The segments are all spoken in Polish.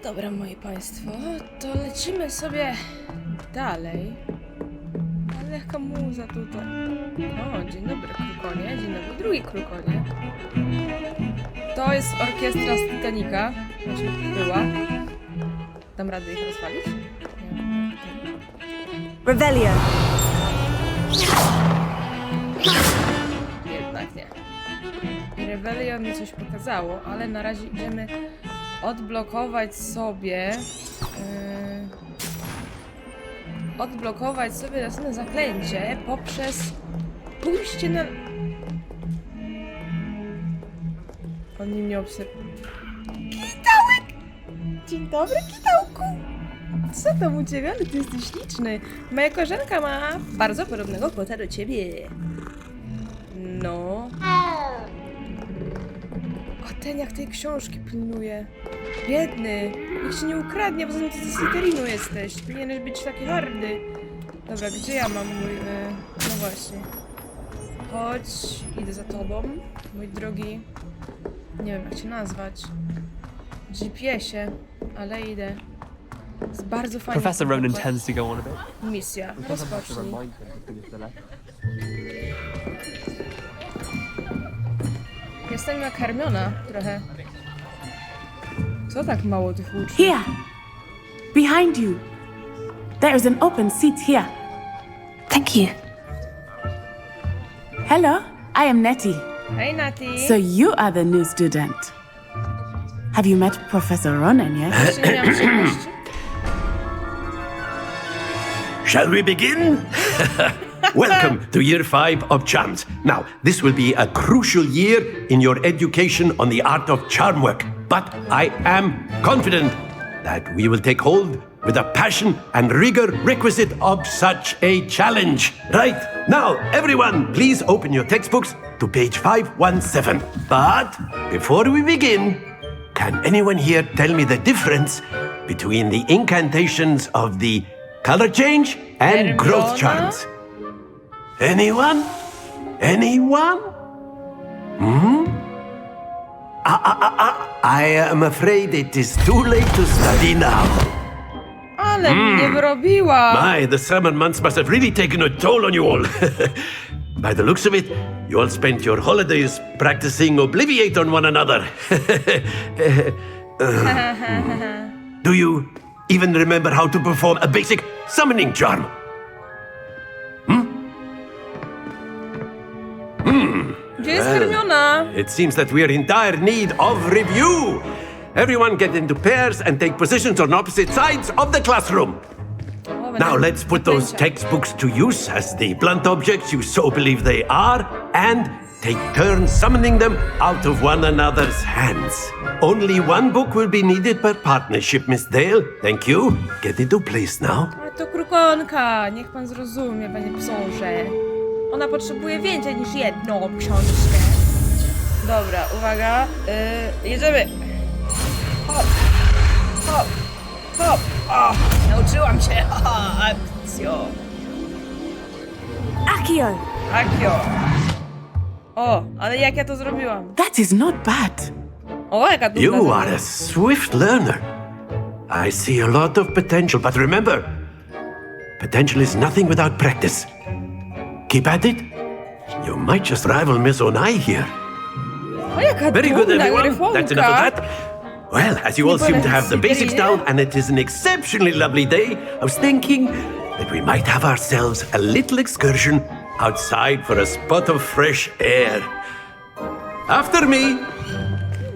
Dobra, moi państwo, to lecimy sobie dalej. Ale jaka muza tutaj. O, dzień dobry, krukonie. Dzień dobry, drugi krukonie. To jest orkiestra z Titanica. Znaczy, była. Dam radę ich rozwalić? Nie. Revelio. Jednak nie. Rebellion mi coś pokazało, ale na razie idziemy odblokować sobie następne zaklęcie poprzez pójście na... Oni mnie obserwują. Kitałek! Dzień dobry, Kitałku! Co tam u ciebie? Ale ty jesteś śliczny. Moja koleżanka ma bardzo podobnego kota do ciebie. No. A ten jak tej książki pilnuje. Biedny. Nikt się nie ukradnie, poza tym ty ze Slytherinu jesteś. Powinieneś być taki hardy. Dobra, gdzie ja mam mój... No właśnie. Chodź, idę za tobą. Mój drogi... Nie wiem jak cię nazwać. GPS-ie. Ale idę. Jest bardzo fajnie. Professor Ronan tends to go on a bit. Misja. Rozpocznij. Jestem nakarmiona trochę. Co tak mało tych uczniów? Here. Behind you. There is an open seat here. Thank you. Hello, I am Nettie. Hej, Nati! So you are the new student. Have you met Professor Ronan yet? Jeszcze nie miałam przyjemności. Shall we begin? Welcome to Year 5 of Charms. Now, this will be a crucial year in your education on the art of charm work. But I am confident that we will take hold with the passion and rigor requisite of such a challenge. Right, now, everyone, please open your textbooks to page 517. But before we begin, can anyone here tell me the difference between the incantations of the color change and growth charms? Anyone? Anyone? I am afraid it is too late to study now. Ale mnie wyrobiła! My, the summer months must have really taken a toll on you all. By the looks of it, you all spent your holidays practicing Obliviate on one another. Do you even remember how to perform a basic summoning charm? Gdzie jest Hermiona? It seems that we are in dire need of review. Everyone get into pairs and take positions on opposite sides of the classroom. O, Now będę let's put those zdjęcia. textbooks to use as the blunt objects you so believe they are, and take turns summoning them out of one another's hands. Only one book will be needed per partnership, Miss Dale. Thank you. Get into place now. A to krukonka, niech pan zrozumie, panie psąże. Ona potrzebuje więcej niż jedną książkę. Dobra, uwaga. Jedziemy. Hop, hop, hop. O, nauczyłam się. Akcjo. Accio. Akio. O, ale jak ja to zrobiłam? That is not bad. O, jaka trudna You zabawa. are a swift learner. I see a lot of potential, but remember, potential is nothing without practice. Keep at it. You might just rival Miss Onai here. O, jaka Very good, trudna everyone. gryfonka. That's enough of that. Well, as you all seem to have the basics down and it is an exceptionally lovely day, I was thinking that we might have ourselves a little excursion outside for a spot of fresh air. After me.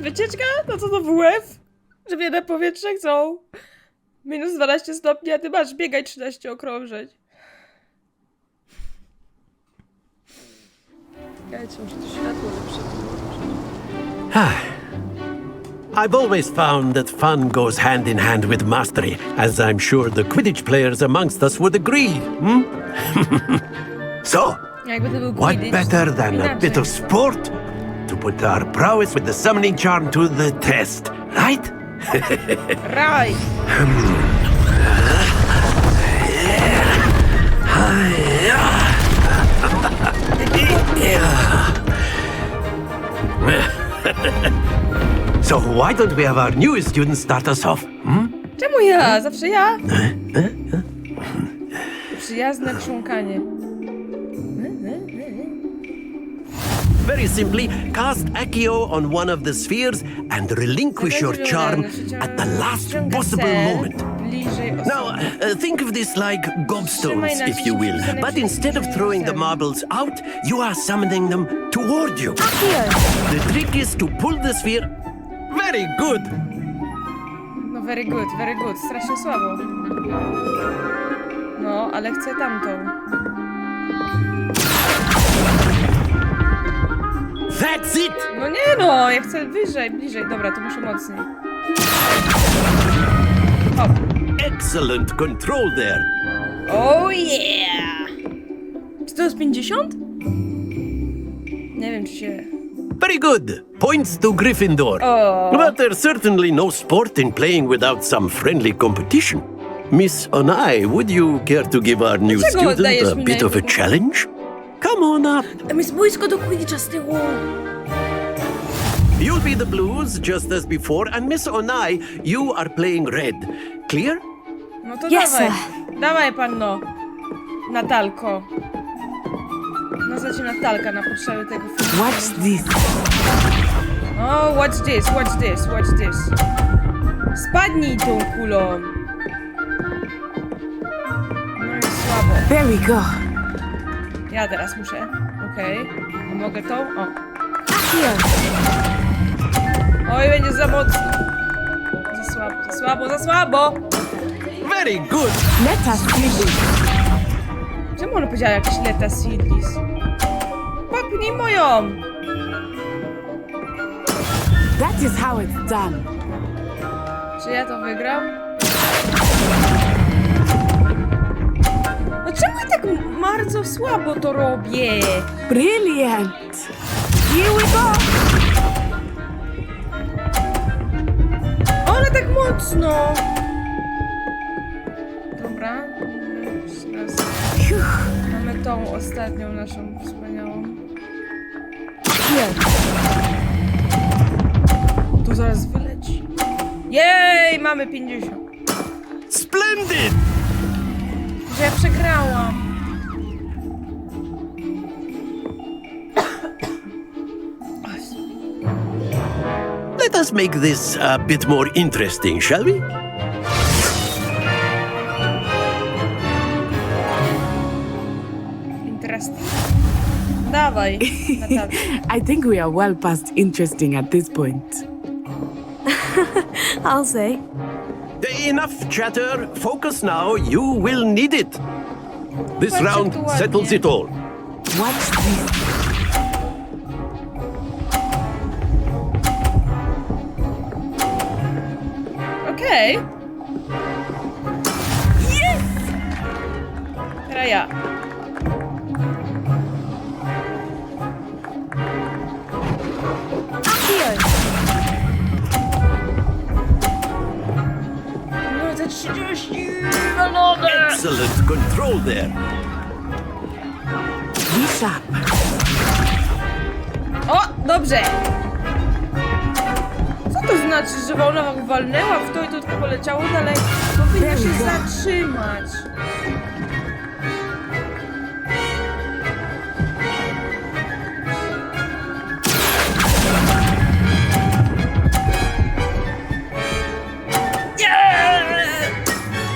Wycieczka? To co to WF? Że wiele powietrze chcą. Minus 12 stopni, a ty masz biegać 13 okrążeń. Czekajcie, muszę to światło lepsze. I've always found that fun goes hand in hand with mastery, as I'm sure the Quidditch players amongst us would agree. So, Jakby to był what Quidditch, better than a inaczej. bit of sport to put our prowess with the summoning charm to the test, right? Raj! So why don't we have our newest student start us off? Czemu ja? Zawsze ja? Przyjazne chrząkanie. Very simply, cast Accio on one of the spheres and relinquish your charm at the last possible moment. Now, think of this like gobstones, if you will. But instead of throwing the marbles out, you are summoning them toward you. The trick is to pull the sphere. Very good. No very good, very good. Strasznie słabo. No, ale chcę tamtą. That's it. No nie no, ja chcę wyżej, bliżej. Dobra, to muszę mocniej. Hop. Excellent control there. Oh yeah! Czy to jest 50? Nie wiem, czy się... Very good. Points to Gryffindor. Oh. But there's certainly no sport in playing without some friendly competition. Miss Onai, would you care to give our new Dlaczego student dajesz a mi bit na of a jednego? challenge? Come on up. Tam jest boisko do Quidditcha z tyłu. You'll be the blues just as before, and Miss Onai, you are playing red. Clear? No to Yes, dawaj. sir. Dawaj, panno. Natalko. Nazwa cię Natalka na potrzeby tego filmu. Watch this. O, watch this, watch this, watch this. Spadnij tą kulą. No i słabo. There we go. Ja teraz muszę. Okej. A mogę tą? O. Here. Oj, będzie za mocno. Za słabo, za słabo, za słabo. Very good. Let us do this. Czemu ona powiedziała jakieś leta Sidlis? Popnij moją! That is how it's done. Czy ja to wygram? No czemu ja tak bardzo słabo to robię? Brilliant. Here we go. Ale tak mocno! Dobra. Teraz mamy tą ostatnią naszą wspaniałą. Here. Tu zaraz wyleci. Jej! Mamy 50. Splendid. Że ja przegrałam. Let us make this a bit more interesting, shall we? Interesting. Dawaj, Natalka. I think we are well past interesting at this point. I'll say. Enough chatter. Focus now. You will need it. This Patrzcie round tu ładnie. settles it all. Watch this. Okej. Yes! Teraz ja. Here. No za 30 walowe. Excellent control there. Be sharp. O, dobrze. Co to znaczy, że ona walnęła w to i to tylko poleciało dalej? Powinna się zatrzymać.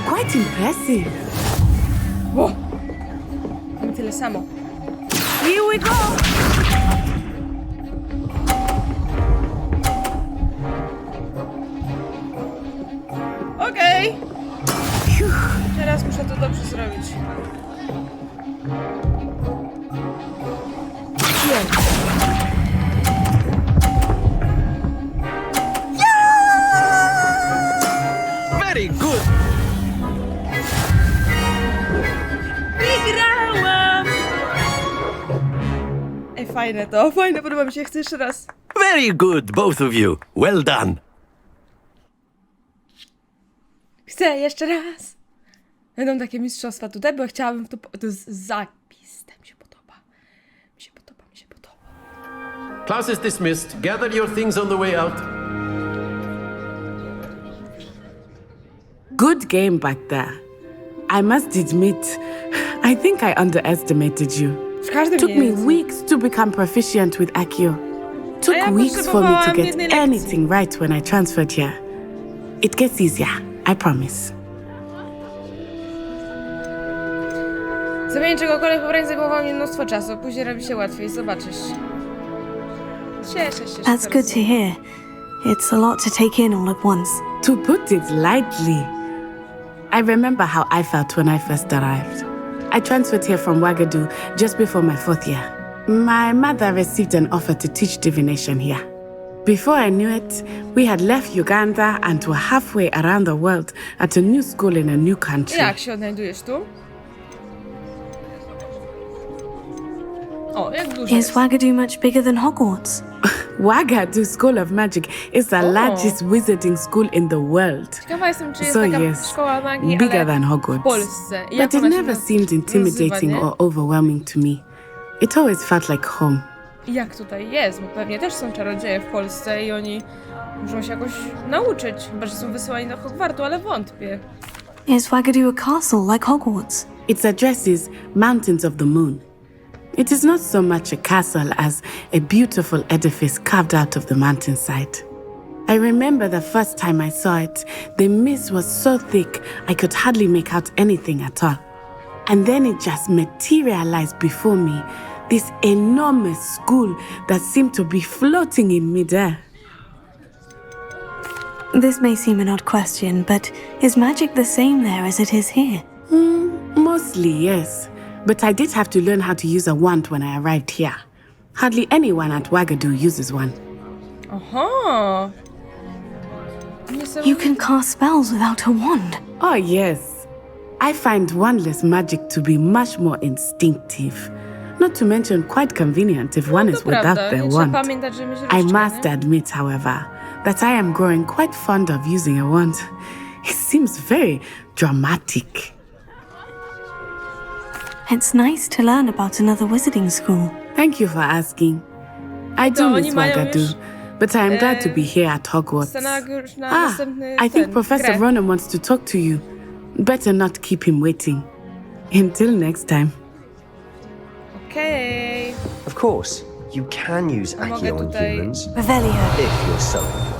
Quite impressive. O! Mamy tyle samo. Here we go. Okej. Teraz muszę to dobrze zrobić. Here. Very good. Wygrałam! Ej, fajne to, fajne, podoba mi się, chcę jeszcze raz. Very good, both of you. Well done. Chcę jeszcze raz. Będą takie mistrzostwa tutaj, bo ja chciałabym w to... To jest zapis. To mi się podoba. Mi się podoba, mi się podoba. Class is dismissed. Gather your things on the way out. Good game back there. I must admit, I think I underestimated you. W każdym Took me jest. weeks to become proficient with Accio. Took ja weeks for me to potrzebowałam get jednej lekcji. anything right when I transferred here. It gets easier, I promise. Zrobienie czegokolwiek pobrań zajmowało mnie mnóstwo czasu. Później robi się łatwiej, zobaczysz. Cieszę się. That's że good to hear. It's a lot to take in all at once. To put it lightly, I remember how I felt when I first arrived. I transferred here from Ouagadougou just before my 4th year. My mother received an offer to teach divination here. Before I knew it, we had left Uganda and were halfway around the world at a new school in a new country. Jak się odnajdujesz tu? O, jak dużo Is jest. Ouagadougou much bigger than Hogwarts? Ouagadougou School of Magic is the largest wizarding school in the world. Ciekawa jestem, czy jest So taka yes, szkoła magii, bigger ale than w Hogwarts. Polsce. I But jak it ona się never seemed intimidating nazywa, nie? or overwhelming to me. It always felt like home. I jak tutaj jest? Bo pewnie też są czarodzieje w Polsce i oni muszą się jakoś nauczyć. Chyba, że są wysyłani do Hogwartu, ale wątpię. Is Ouagadougou a castle like Hogwarts? Its address is Mountains of the Moon. It is not so much a castle as a beautiful edifice carved out of the mountainside. I remember the first time I saw it, the mist was so thick I could hardly make out anything at all. And then it just materialized before me, this enormous school that seemed to be floating in midair. This may seem an odd question, but is magic the same there as it is here? Mostly, yes. But I did have to learn how to use a wand when I arrived here. Hardly anyone at Ouagadougou uses one. Aha! You can cast spells without a wand. Oh, yes. I find wandless magic to be much more instinctive. Not to mention quite convenient if one is To without prawda, their nie trzeba wand. pamiętać, że myśl I must admit, however, that I am growing quite fond of using a wand. It seems very dramatic. It's nice to learn about another wizarding school. Thank you for asking. I do To miss oni mają Ouagadougou, już, but I am glad to be here at Hogwarts. scenariusz na Ah, następny I think ten, Professor grę. Ronan wants to talk to you. Better not keep him waiting. Until next time. Okej. Of course, you can use A mogę Accio on tutaj- humans Revelio. if you're so inclined.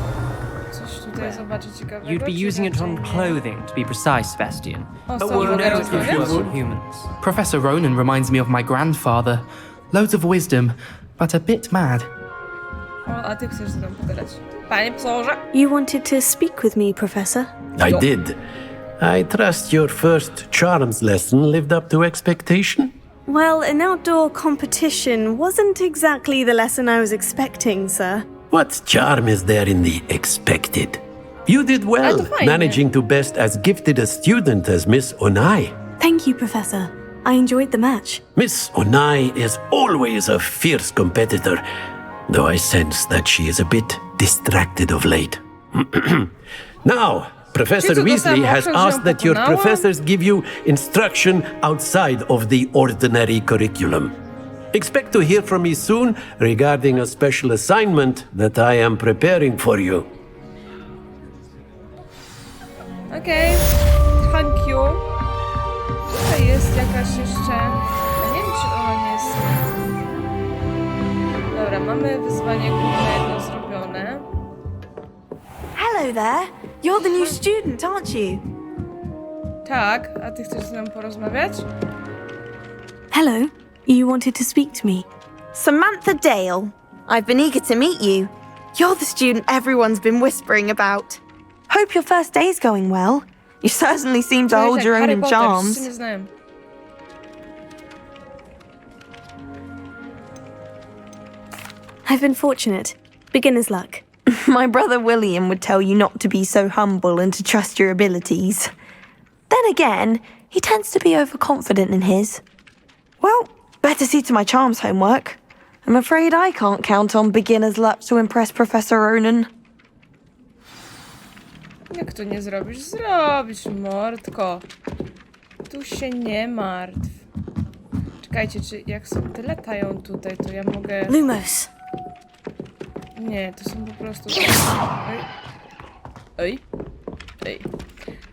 Coś tutaj zobaczyć ciekawego. You'd be czy using it on raczej nie? clothing, to be precise, Sebastian. O, But co, we'll mogę know if rozmawiać? it works on humans. Professor Ronan reminds me of my grandfather. Loads of wisdom, but a bit mad. O, a ty chcesz ze mną pogadać. Panie profesorze? You wanted to speak with me, Professor? I did. I trust your first charms lesson lived up to expectation. Well, an outdoor competition wasn't exactly the lesson I was expecting, sir. What charm is there in the expected? You did well, to fajnie. managing to best as gifted a student as Miss Onai. Thank you, Professor. I enjoyed the match. Miss Onai is always a fierce competitor, though I sense that she is a bit distracted of late. Now, Professor Czy to Weasley samo, has że ją asked that your pokonała? professors give you instruction outside of the ordinary curriculum. Expect to hear from me soon regarding a special assignment that I am preparing for you. Okej. Thank you. Tutaj jest jakaś jeszcze... Ja nie wiem, czy ona nie jest... Dobra, mamy wyzwanie główne jedno zrobione. Hello there. You're the new student, aren't you? Tak, a ty chcesz z nią porozmawiać? Hello. You wanted to speak to me. Samantha Dale. I've been eager to meet you. You're the student everyone's been whispering about. Hope your first day's going well. You certainly seem to hold Jak your own Harry in Potter, charms. wszyscy mnie znają. I've been fortunate. Beginner's luck. My brother William would tell you not to be so humble and to trust your abilities. Then again, he tends to be overconfident in his. Well, better see to my charms homework. I'm afraid I can't count on beginner's luck to impress Professor Ronan. Jak to nie zrobisz? Zrobisz, mordko. Tu się nie martw. Czekajcie, czy jak są te latają tutaj, to ja mogę... Lumos. Nie, to są po prostu... Oj. Oj. Oj.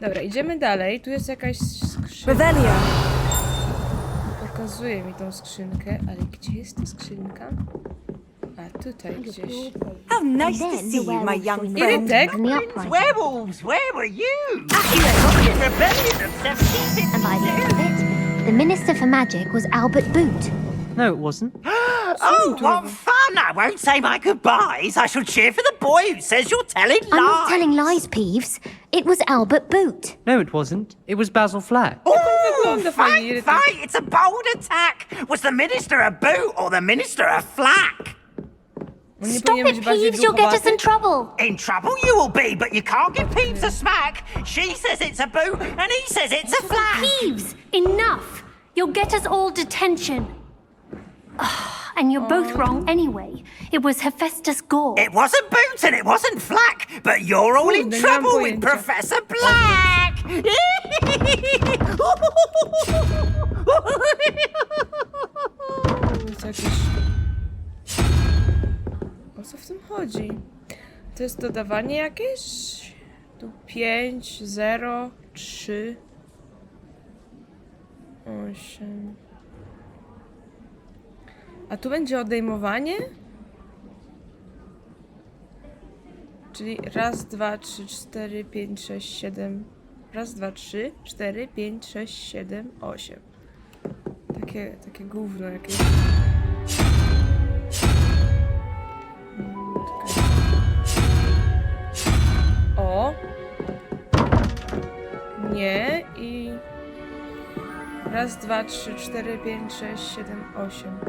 Dobra, idziemy dalej. Tu jest jakaś skrzynka. Revelio. Pokazuje mi tą skrzynkę, ale gdzie jest ta skrzynka? A, tutaj gdzieś. How nice to see you, my young friend. Irytek? Werewolves, where were you? In the fucking rebellion of 1752. And by the end of it, the Minister for Magic was Albert Boot. No, it wasn't. Oh, what fun! I won't say my goodbyes. I shall cheer for the boy who says you're telling lies. I'm not telling lies, Peeves. It was Albert Boot. No, it wasn't. It was Basil Flack. Wygląda fajnie, Fight, Irytek. fight! It's a bold attack. Was the minister a boot or the minister a flack? On nie Stop powinien it, być bardziej Peeves. You'll get us duchowaty? in trouble. In trouble you will be, but you can't give Peeves a smack. She says it's a boot and he says it's a flack. Peeves, enough. You'll get us all detention. And you're both wrong anyway. It was Hephaestus Gore. It wasn't boot and it wasn't flack, but you're all in Kurde, nie mam trouble with pojęcia. Professor Black. To jest jakieś... O co w tym chodzi? To jest dodawanie jakieś? Tu 5, 0, 3, 8... A tu będzie odejmowanie? Czyli raz, 2, 3, 4, 5, 6, 7. Raz, 2, 3, 4, 5, 6, 7, 8. Takie gówno jakieś. Czekaj. O! Nie i... Raz, 2, 3, 4, 5, 6, 7, 8.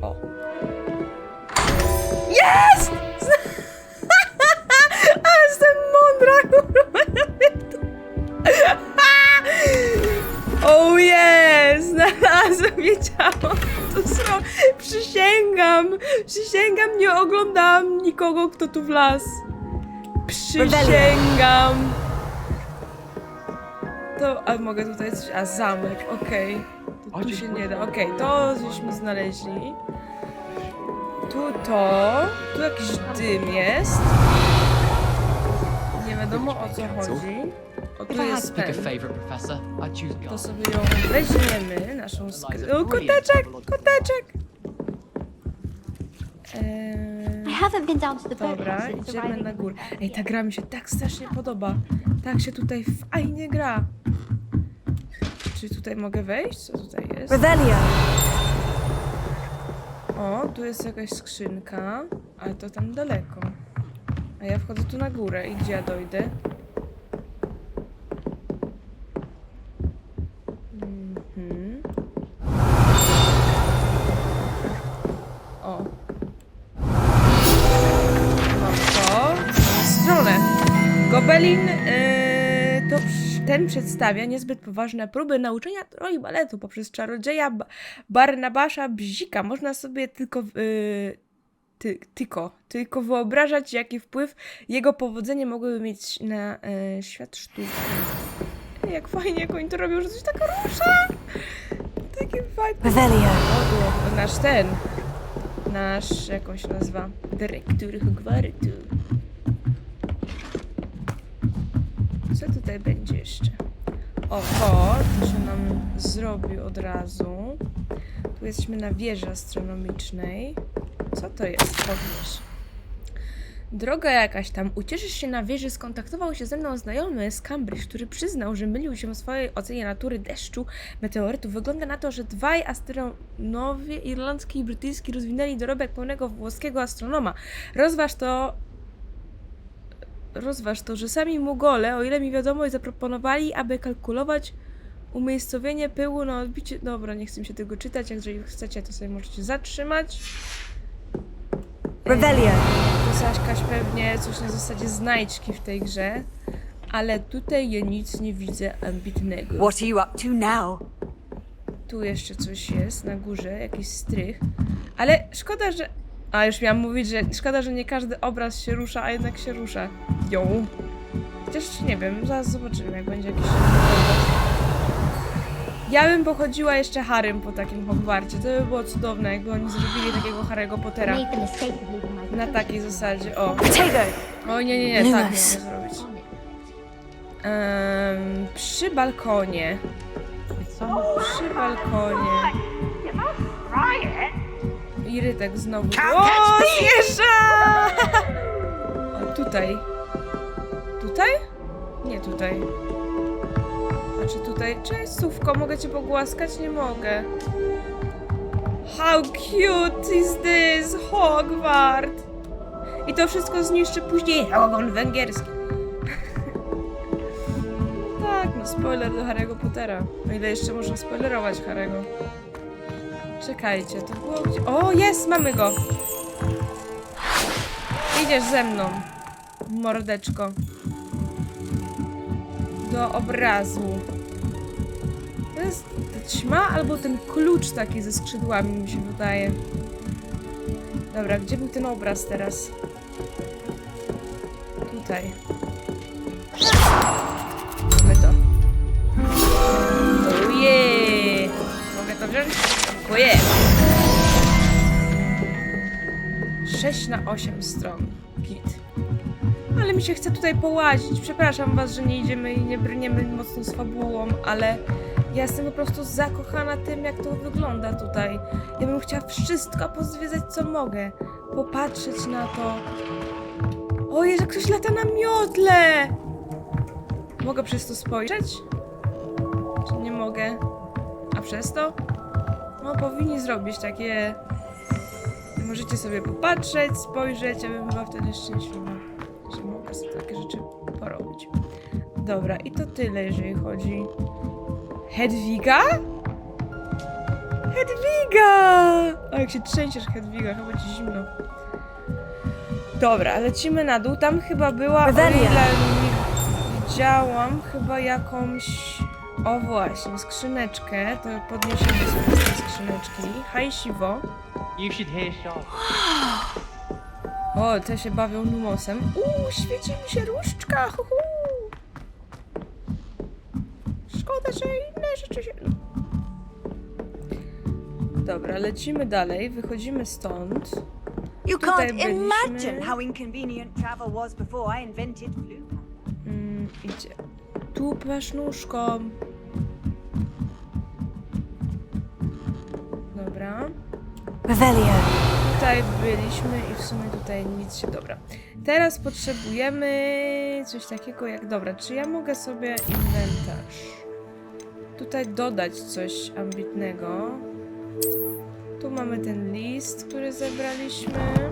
O! Jest! A jestem mądra, kurwa! Oh yes! Znalazłem, wiedziałam. To są... Przysięgam, nie oglądałam nikogo, kto tu wlazł. Przysięgam. To, a mogę tutaj coś, a zamek, okej. Tu się nie da, okej, to żeśmy znaleźli. Tu jakiś dym jest. Nie wiadomo o co chodzi. O, tu jest pen. To sobie ją weźmiemy, naszą skrzynkę. O, koteczek! I haven't been down to the boat Dobra, since idziemy arriving. na górę. Ej, ta gra mi się tak strasznie podoba. Tak się tutaj fajnie gra. Czy tutaj mogę wejść? Co tutaj jest? Revelio. O, tu jest jakaś skrzynka, ale to tam daleko. A ja wchodzę tu na górę i gdzie ja dojdę? O. Stronę. Gobelin ten przedstawia niezbyt poważne próby nauczenia roli baletu poprzez czarodzieja Barnabasza Bzika. Można sobie tylko wyobrażać, jaki wpływ jego powodzenie mogłyby mieć na świat sztuki. Jak fajnie, jak oni to robią, że coś tak rusza. Takie fajne. Revelio. Nasz, jak on się nazywa? Dyrektor Hogwartu. Co tutaj będzie jeszcze? O, to się nam zrobi od razu. Tu jesteśmy na wieży astronomicznej. Co to jest? Powiesz. Droga jakaś tam. Ucieszysz się na wieży, skontaktował się ze mną znajomy z Cambridge, który przyznał, że mylił się w swojej ocenie natury deszczu meteorytów. Wygląda na to, że dwaj astronomowie, irlandzki i brytyjski, rozwinęli dorobek pełnego włoskiego astronoma. Rozważ to, że sami Mugole, o ile mi wiadomo, zaproponowali, aby kalkulować umiejscowienie pyłu na odbicie... Dobra, nie chcę mi się tego czytać, jeżeli chcecie, to sobie możecie zatrzymać. Revelio. Saśkaś pewnie coś na zasadzie znajdźki w tej grze, ale tutaj ja nic nie widzę ambitnego. What are you up to now? Tu jeszcze coś jest na górze, jakiś strych, ale szkoda, że... A, już miałam mówić, że szkoda, że nie każdy obraz się rusza, a jednak się rusza. Chociaż nie wiem, zaraz zobaczymy, jak będzie jakiś... Ja bym pochodziła jeszcze Harrym po takim Hogwarcie. To by było cudowne, jakby oni zrobili takiego Harry'ego Pottera. Na takiej zasadzie. O. O nie, tak nie mogę zrobić. Przy balkonie. Przy balkonie. I Rytek znowu. O, zjeżdża! O, tutaj. Tutaj? Nie tutaj. Znaczy tutaj. Cześć, Sówko, mogę cię pogłaskać? Nie mogę. How cute is this, Hogwarts? I to wszystko zniszczy później ogon węgierski. Tak, no spoiler do Harry'ego Pottera. O ile jeszcze można spoilerować Harry'ego. Czekajcie, to było gdzie... O, jest! Mamy go! Idziesz ze mną, mordeczko. Do obrazu. To jest ta ćma albo ten klucz taki ze skrzydłami, mi się wydaje. Dobra, gdzie był ten obraz teraz? Tutaj. Mamy to. Ojej! Mogę to wziąć? Dziękuję! 6 na 8 stron. Git. Ale mi się chce tutaj połazić. Przepraszam was, że nie idziemy i nie brniemy mocno z fabułą, ale ja jestem po prostu zakochana tym, jak to wygląda tutaj. Ja bym chciała wszystko pozwiedzać, co mogę. Popatrzeć na to. Ojej, że ktoś lata na miodle! Mogę przez to spojrzeć? Czy nie mogę? A przez to? No, powinni zrobić takie... Możecie sobie popatrzeć, spojrzeć, ja bym była wtedy szczęśliwa, że mogę sobie takie rzeczy porobić. Dobra, i to tyle, jeżeli chodzi... Hedwiga? Hedwiga! O, jak się trzęsiesz, Hedwiga, chyba ci zimno. Dobra, lecimy na dół. Tam chyba była, o ile nie widziałam, chyba jakąś... O właśnie, skrzyneczkę. To podniesiemy sobie z tej skrzyneczki. Haj, siwo. O, te się bawią numosem. Świeci mi się różdżka. Szkoda, że inne rzeczy się... Dobra, lecimy dalej. Wychodzimy stąd. You Tutaj can't imagine how inconvenient travel was before I invented flu. Idzie. Tu masz nóżką. Dobra. Revelio. Tutaj byliśmy i w sumie tutaj nic się... Dobra. Teraz potrzebujemy coś takiego jak... Dobra, czy ja mogę sobie inwentarz tutaj dodać coś ambitnego? Tu mamy ten list, który zebraliśmy.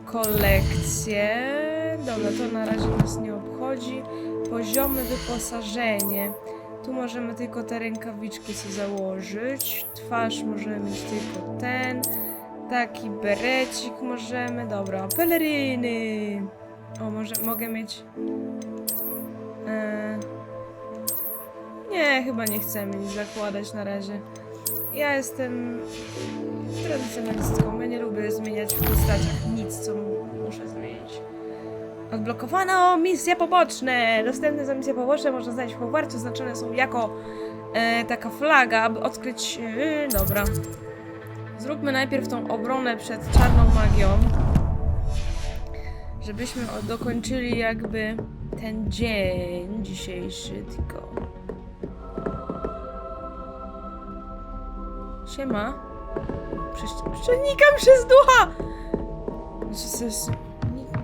Kolekcje. Dobra, to na razie nas nie obchodzi. Poziomy wyposażenie. Tu możemy tylko te rękawiczki sobie założyć. Twarz możemy mieć tylko ten. Taki berecik możemy. Dobra, peleryny. O, mogę mieć... Nie, chyba nie chcemy nic zakładać na razie. Ja jestem tradycjonalistką. Ja nie lubię zmieniać w postaciach nic, co muszę zmienić. Odblokowano misje poboczne! Dostępne za misje poboczne można znaleźć w Hogwarcie. Oznaczone są jako taka flaga, aby odkryć... dobra. Zróbmy najpierw tą obronę przed czarną magią. Żebyśmy dokończyli jakby ten dzień dzisiejszy, tylko... Siema. Przenikam przez ducha! To jest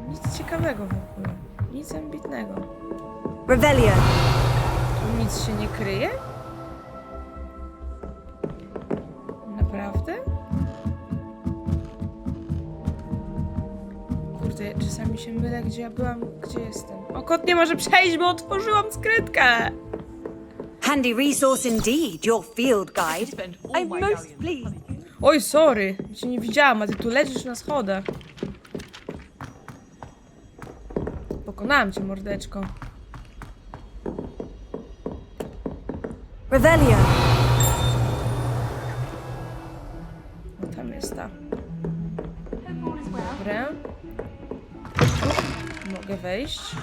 nic ciekawego w ogóle. Nic ambitnego. Revelio. Tu nic się nie kryje? Naprawdę? Kurde, czasami się mylę, gdzie ja byłam, gdzie jestem. O, kot nie może przejść, bo otworzyłam skrytkę! Handy resource indeed, your field guide. I'm most pleased. Oj, sorry, cię nie widziałam, a ty tu leżysz na schodach. Pokonałam cię, mordeczko. Revelio. No tam jest ta. Dobra. Mogę wejść.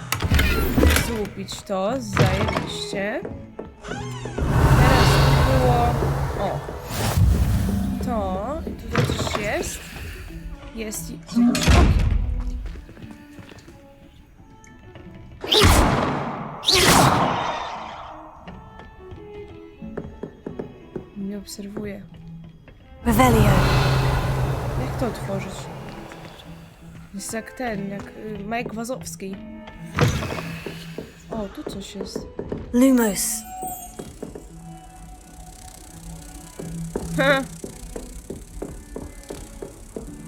Złupić to, zajebiście. Teraz było... O. To. Tutaj coś jest. Jest i... Nie obserwuję. Revelio. Jak to otworzyć? Jest jak ten, jak Mike Wazowski. O, tu coś jest. Lumos.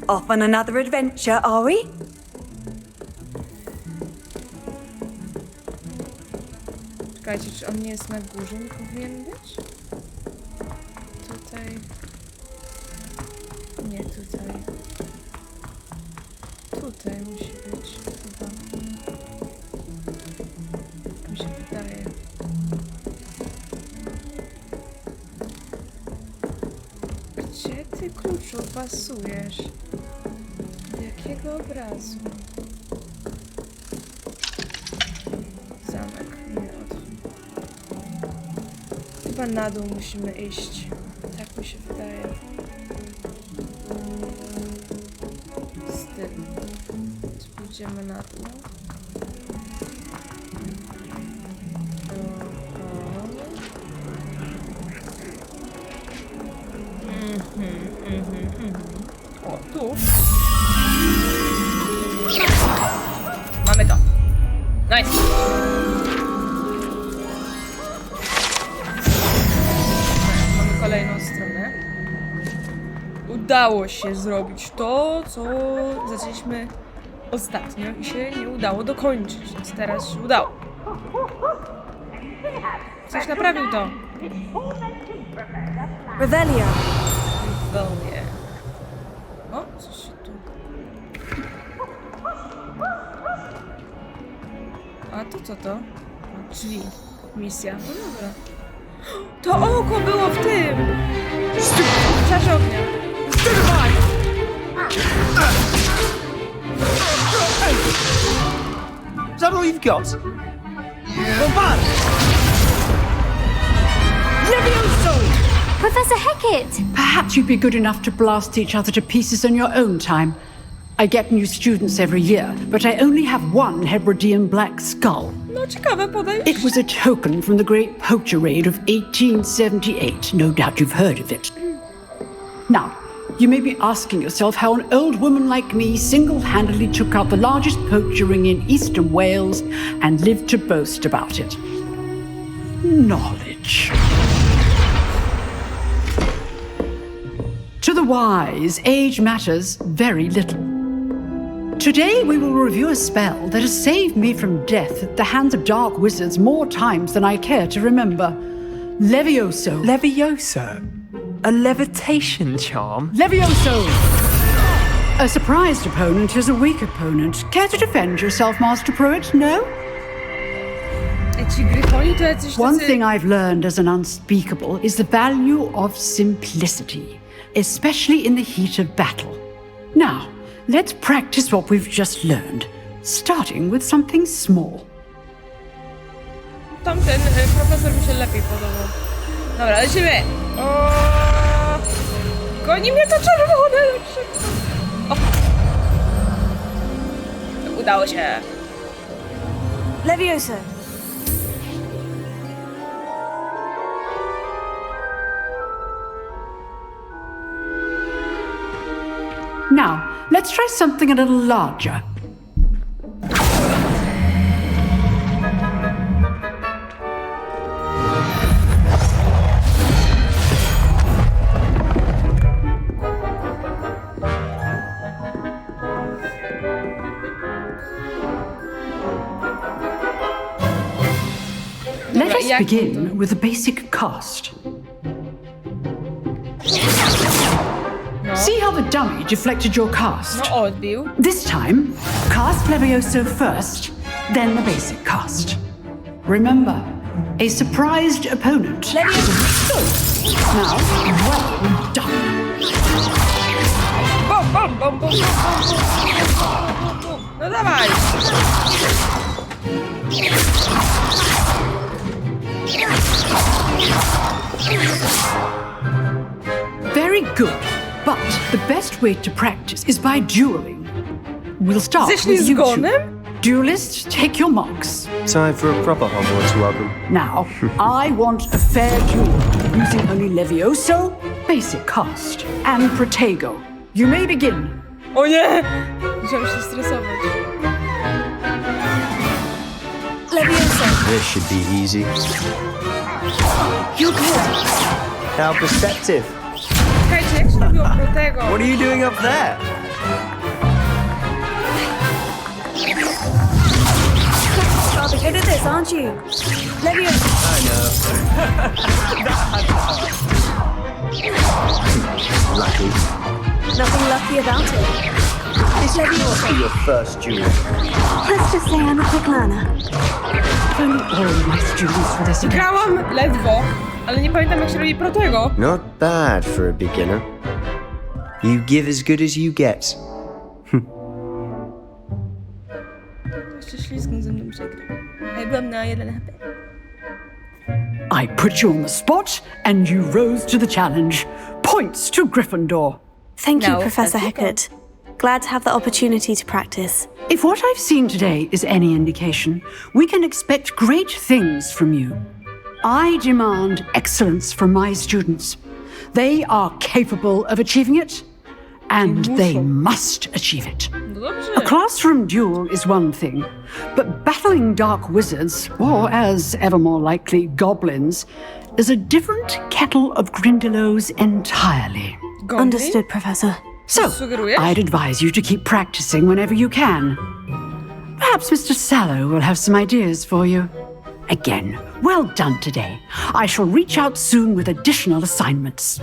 Off on another adventure, are we? Czekajcie, czy on nie jest na górze? Nie powinien być? Tutaj... Nie, tutaj. Tutaj musi być, chyba. Mi się wydaje. Gdzie ty, kluczu, pasujesz? Do jakiego obrazu? Zamek, nie chyba na dół musimy iść. Tak mi się wydaje. Z tym. Pójdziemy na dół. O, tu. Mamy to. Nice. Mamy kolejną stronę. Udało się zrobić to, co zaczęliśmy ostatnio i się nie udało dokończyć, więc teraz się udało. Ktoś naprawił to. Revelio. Wełnie. O, coś się tu... A to co to? A, drzwi. Misja. No dobra. To oko było w tym! Czarze ognia. Is that all you've got? Bombard! Professor Hecat! Perhaps you'd be good enough to blast each other to pieces in your own time. I get new students every year, but I only have one Hebridean black skull. No, ciekawe podejście. It was a token from the Great Poacher Raid of 1878. No doubt you've heard of it. Now, you may be asking yourself how an old woman like me single-handedly took out the largest poacher ring in eastern Wales and lived to boast about it. Knowledge. To the wise, age matters very little. Today we will review a spell that has saved me from death at the hands of dark wizards more times than I care to remember. Levioso. Levioso? A levitation charm? Levioso! A surprised opponent is a weak opponent. Care to defend yourself, Master Pruitt? No? Ci gryfoni to jacyś One tacy... thing I've learned as an unspeakable is the value of simplicity, especially in the heat of battle. Now, let's practice what we've just learned, starting with something small. Tamten profesor mi się lepiej podobał. Dobra, lecimy! O! Goni mnie to czerwone! O! Udało się! Levioso. Now, let's try something a little larger. Let us begin with the basic cast. See how the dummy deflected your cast? No, odbił. This time, cast Levioso first, then the basic cast. Remember, a surprised opponent. Levioso! Now, well done. Bum, bum, bum, bum, bum, bum, bum. No dawaj! Good. But the best way to practice is by dueling. We'll start Ze with you two. ślizgonem? Duelists, take your marks. Time for a proper Hogwarts welcome. Now, I want a fair duel, using only Levioso, basic cast, and Protego. You may begin. O nie! Zacząłem się stresować. Leviosa. This should be easy. You're good. How perceptive. Czekajcie, jak się robiło Protego? What are you doing up there? Rather good at this, aren't you? Leviosa. Lucky. Nothing lucky about it. It's Leviosa. Your first duel. Let's just say I'm a quick learner. Only all my students for this event. Grałam ledwo, ale nie pamiętam jak się robi Protego. Not bad for a beginner. You give as good as you get. Jeszcze ślizgną ze mną przegrał. A ja byłam na 1 HP. I put you on the spot, and you rose to the challenge. Points to Gryffindor. Thank you, No, Professor that's okay. Hecat. Glad to have the opportunity to practice. If what I've seen today is any indication, we can expect great things from you. I demand excellence from my students. They are capable of achieving it, and they must achieve it. No dobrze. A classroom duel is one thing, but battling dark wizards, or as ever more likely, goblins, is a different kettle of Grindylows entirely. Godly? Understood, Professor. So, Sugerujesz? I'd advise you to keep practicing whenever you can. Perhaps Mr. Sallow will have some ideas for you. Again, well done today. I shall reach out soon with additional assignments.